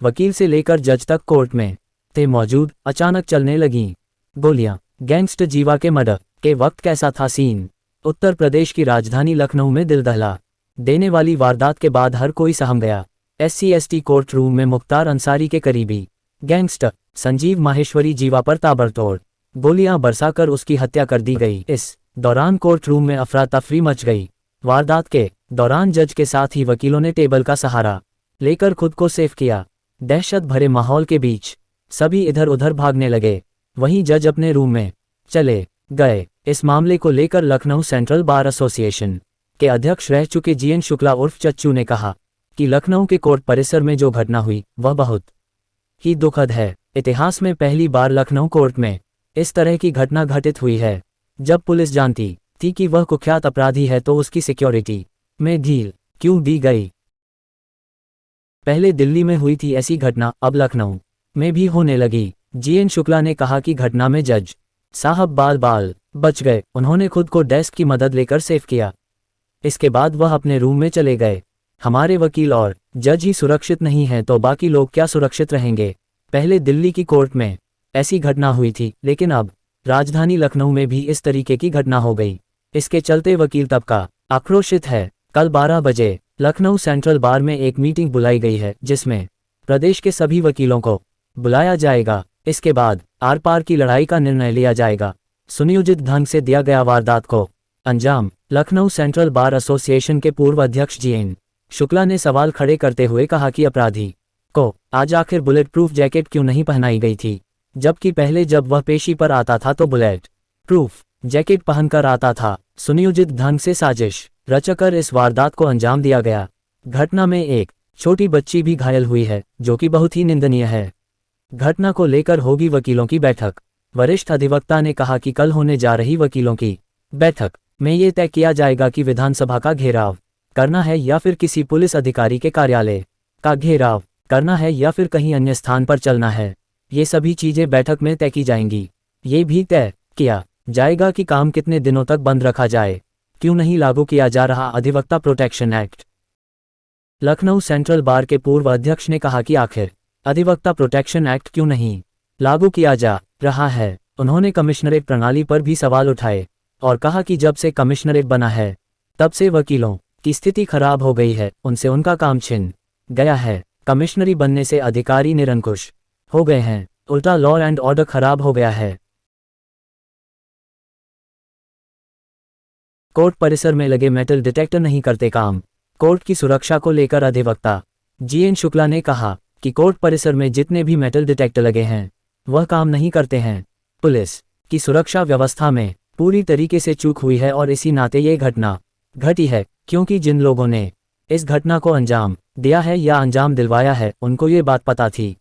वकील से लेकर जज तक कोर्ट में थे मौजूद। अचानक चलने लगीं गोलियां। गैंगस्टर जीवा के मर्डर के वक्त कैसा था सीन? उत्तर प्रदेश की राजधानी लखनऊ में दिल दहला देने वाली वारदात के बाद हर कोई सहम गया। SC/ST कोर्ट रूम में मुख्तार अंसारी के करीबी गैंगस्टर संजीव माहेश्वरी जीवा पर ताबड़तोड़ गोलियां बरसाकर उसकी हत्या कर दी गई। इस दौरान कोर्ट रूम में अफरा तफरी मच गई। वारदात के दौरान जज के साथ ही वकीलों ने टेबल का सहारा लेकर खुद को सेफ किया। दहशत भरे माहौल के बीच सभी इधर उधर भागने लगे। वहीं जज अपने रूम में चले गए। इस मामले को लेकर लखनऊ सेंट्रल बार एसोसिएशन के अध्यक्ष रह चुके GN शुक्ला उर्फ चच्चू ने कहा कि लखनऊ के कोर्ट परिसर में जो घटना हुई वह बहुत ही दुखद है। इतिहास में पहली बार लखनऊ कोर्ट में इस तरह की घटना घटित हुई है। जब पुलिस जानती थी कि वह कुख्यात अपराधी है तो उसकी सिक्योरिटी में ढील क्यों दी गई? पहले दिल्ली में हुई थी ऐसी घटना, अब लखनऊ में भी होने लगी। GN शुक्ला ने कहा कि घटना में जज साहब बाल बच गए। उन्होंने खुद को डेस्क की मदद लेकर सेफ किया। इसके बाद वह अपने रूम में चले गए। हमारे वकील और जज ही सुरक्षित नहीं हैं तो बाकी लोग क्या सुरक्षित रहेंगे? पहले दिल्ली की कोर्ट में ऐसी घटना हुई थी, लेकिन अब राजधानी लखनऊ में भी इस तरीके की घटना हो गई। इसके चलते वकील तबका आक्रोशित है। कल 12 बजे लखनऊ सेंट्रल बार में एक मीटिंग बुलाई गई है जिसमें प्रदेश के सभी वकीलों को बुलाया जाएगा। इसके बाद आर पार की लड़ाई का निर्णय लिया जाएगा। सुनियोजित ढंग से दिया गया वारदात को अंजाम। लखनऊ सेंट्रल बार एसोसिएशन के पूर्व अध्यक्ष GN शुक्ला ने सवाल खड़े करते हुए कहा कि अपराधी को आज आखिर बुलेट प्रूफ जैकेट क्यों नहीं पहनाई गई थी, जबकि पहले जब वह पेशी पर आता था तो बुलेट प्रूफ जैकेट पहनकर आता था। सुनियोजित ढंग से साजिश रचकर इस वारदात को अंजाम दिया गया। घटना में एक छोटी बच्ची भी घायल हुई है, जो कि बहुत ही निंदनीय है। घटना को लेकर होगी वकीलों की बैठक। वरिष्ठ अधिवक्ता ने कहा कि कल होने जा रही वकीलों की बैठक में ये तय किया जाएगा कि विधानसभा का घेराव करना है या फिर किसी पुलिस अधिकारी के कार्यालय का घेराव करना है या फिर कहीं अन्य स्थान पर चलना है। ये सभी चीजें बैठक में तय की जाएंगी। ये भी तय किया जाएगा कि काम कितने दिनों तक बंद रखा जाए, क्यों नहीं लागू किया जा रहा अधिवक्ता protection act. Lucknow central bar के पूर्व अध्यक्ष ने कहा कि आखिर अधिवक्ता प्रोटेक्शन एक्ट क्यों नहीं लागू किया जा रहा है। उन्होंने कमिश्नरेट प्रणाली पर भी सवाल उठाए और कहा कि जब से कमिश्नरेट बना है तब से वकीलों की स्थिति खराब हो गई है, उनसे उनका काम छिन गया है। कमिश्नरी बनने से अधिकारी निरंकुश हो गए हैं, उल्टा लॉ एंड ऑर्डर खराब हो गया है। कोर्ट परिसर में लगे मेटल डिटेक्टर नहीं करते काम। कोर्ट की सुरक्षा को लेकर अधिवक्ता GN शुक्ला ने कहा कि कोर्ट परिसर में जितने भी मेटल डिटेक्टर लगे हैं वह काम नहीं करते हैं। पुलिस की सुरक्षा व्यवस्था में पूरी तरीके से चूक हुई है और इसी नाते ये घटना घटी है, क्योंकि जिन लोगों ने इस घटना को अंजाम दिया है या अंजाम दिलवाया है उनको ये बात पता थी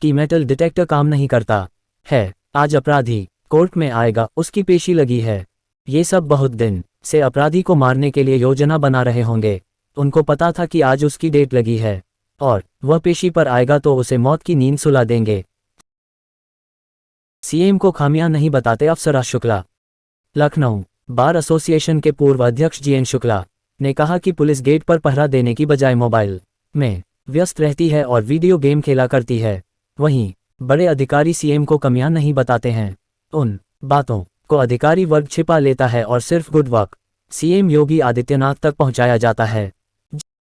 कि मेटल डिटेक्टर काम नहीं करता है। आज अपराधी कोर्ट में आएगा, उसकी पेशी लगी है। ये सब बहुत दिन से अपराधी को मारने के लिए योजना बना रहे होंगे। उनको पता था कि आज उसकी डेट लगी है और वह पेशी पर आएगा तो उसे मौत की नींद सुला देंगे। CM को खामियां नहीं बताते अफसरा शुक्ला। लखनऊ बार एसोसिएशन के पूर्व अध्यक्ष GN शुक्ला ने कहा कि पुलिस गेट पर पहरा देने की बजाय मोबाइल में व्यस्त रहती है और वीडियो गेम खेला करती है। वहीं बड़े अधिकारी CM को कमियां नहीं बताते हैं। उन बातों को अधिकारी वर्ग छिपा लेता है और सिर्फ good work CM Yogi Adityanath तक पहुंचाया जाता है,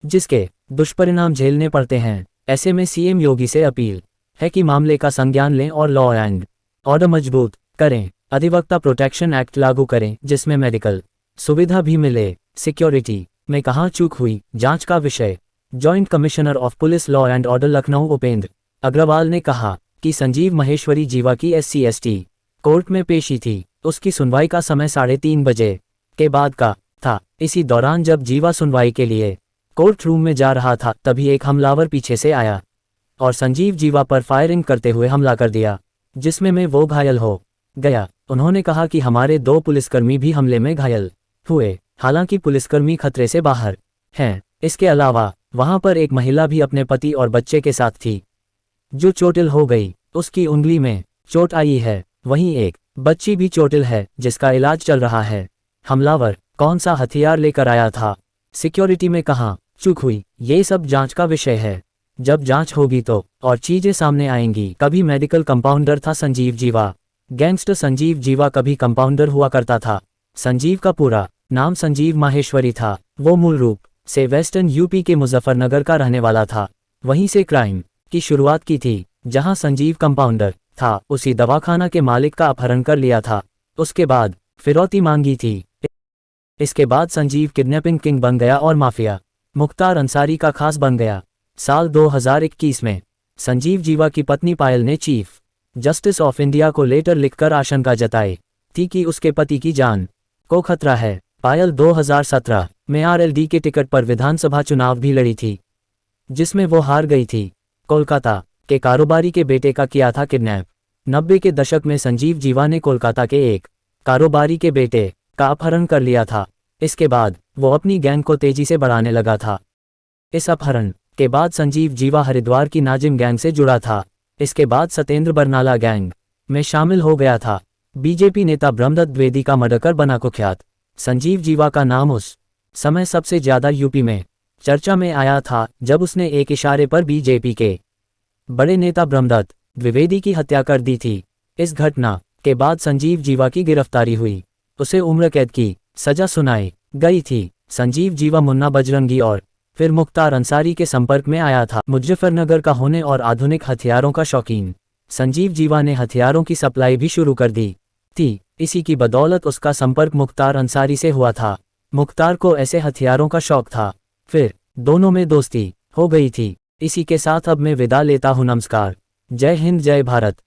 जिसके दुष्परिणाम झेलने पड़ते हैं। ऐसे में CM योगी से अपील है कि मामले का संज्ञान लें और लॉ एंड ऑर्डर मजबूत करें। अधिवक्ता प्रोटेक्शन एक्ट लागू करें जिसमें मेडिकल सुविधा भी मिले। सिक्योरिटी में कहाँ चूक हुई, जांच का विषय। Joint commissioner of police law and order Lucknow Upendra Agrawal ने कहा कि संजीव महेश्वरी जीवा की SC/ST कोर्ट में पेशी थी। उसकी सुनवाई का समय 3:30 बजे के बाद का था। इसी दौरान जब जीवा सुनवाई के लिए कोर्ट रूम में जा रहा था तभी एक हमलावर पीछे से आया और संजीव जीवा पर फायरिंग करते हुए हमला कर दिया, जिसमें वो घायल हो गया। उन्होंने कहा कि हमारे 2 पुलिसकर्मी भी हमले में घायल हुए, हालांकि पुलिसकर्मी खतरे से बाहर हैं। इसके अलावा वहां पर एक महिला भी अपने पति और बच्चे के साथ थी जो चोटिल हो गई। उसकी उंगली में चोट आई है। वहीं एक बच्ची भी चोटिल है जिसका इलाज चल रहा है। हमलावर कौन सा हथियार लेकर आया था, सिक्योरिटी में कहाँ चूक हुई, ये सब जांच का विषय है। जब जांच होगी तो और चीजें सामने आएंगी। कभी मेडिकल कंपाउंडर था संजीव जीवा। गैंगस्टर संजीव जीवा कभी कंपाउंडर हुआ करता था। संजीव का पूरा नाम संजीव माहेश्वरी था। वो मूल रूप से वेस्टर्न यूपी के मुजफ्फरनगर का रहने वाला था। वहीं से क्राइम की शुरुआत की थी। जहां संजीव कंपाउंडर था, उसी दवाखाना के मालिक का अपहरण कर लिया था। उसके बाद फिरौती मांगी थी। इसके बाद संजीव किडनैपिंग किंग बन गया और माफिया मुख्तार अंसारी का खास बन गया। साल 2021 में संजीव जीवा की पत्नी पायल ने चीफ जस्टिस ऑफ इंडिया को लेटर लिखकर आशंका जताई थी कि उसके पति की जान को खतरा है। पायल 2017 में आरएलडी के टिकट पर विधानसभा चुनाव भी लड़ी थी, जिसमें वो हार गई थी। कोलकाता के कारोबारी के बेटे का किया था किडनैप। 90 के दशक में संजीव जीवा ने कोलकाता के एक कारोबारी के बेटे का अपहरण कर लिया था। इसके बाद वो अपनी गैंग को तेजी से बढ़ाने लगा था। इस अपहरण के बाद संजीव जीवा हरिद्वार की नाजिम गैंग से जुड़ा था। इसके बाद सत्येंद्र बरनाला गैंग में शामिल हो गया था। बीजेपी नेता ब्रह्मदत्त द्विवेदी का मर्डर कर बना कुख्यात। संजीव जीवा का नाम उस समय सबसे ज्यादा यूपी में चर्चा में आया था जब उसने एक इशारे पर बीजेपी के बड़े नेता ब्रह्मदत्त द्विवेदी की हत्या कर दी थी। इस घटना के बाद संजीव जीवा की गिरफ्तारी हुई। उसे उम्र कैद की सजा सुनाई गई थी। संजीव जीवा मुन्ना बजरंगी और फिर मुख्तार अंसारी के संपर्क में आया था। मुजफ्फरनगर का होने और आधुनिक हथियारों का शौकीन संजीव जीवा ने हथियारों की सप्लाई भी शुरू कर दी थी। इसी की बदौलत उसका संपर्क मुख्तार अंसारी से हुआ था। मुख्तार को ऐसे हथियारों का शौक था। फिर दोनों में दोस्ती हो गई थी। इसी के साथ अब मैं विदा लेता हूँ। नमस्कार, जय हिंद, जय भारत।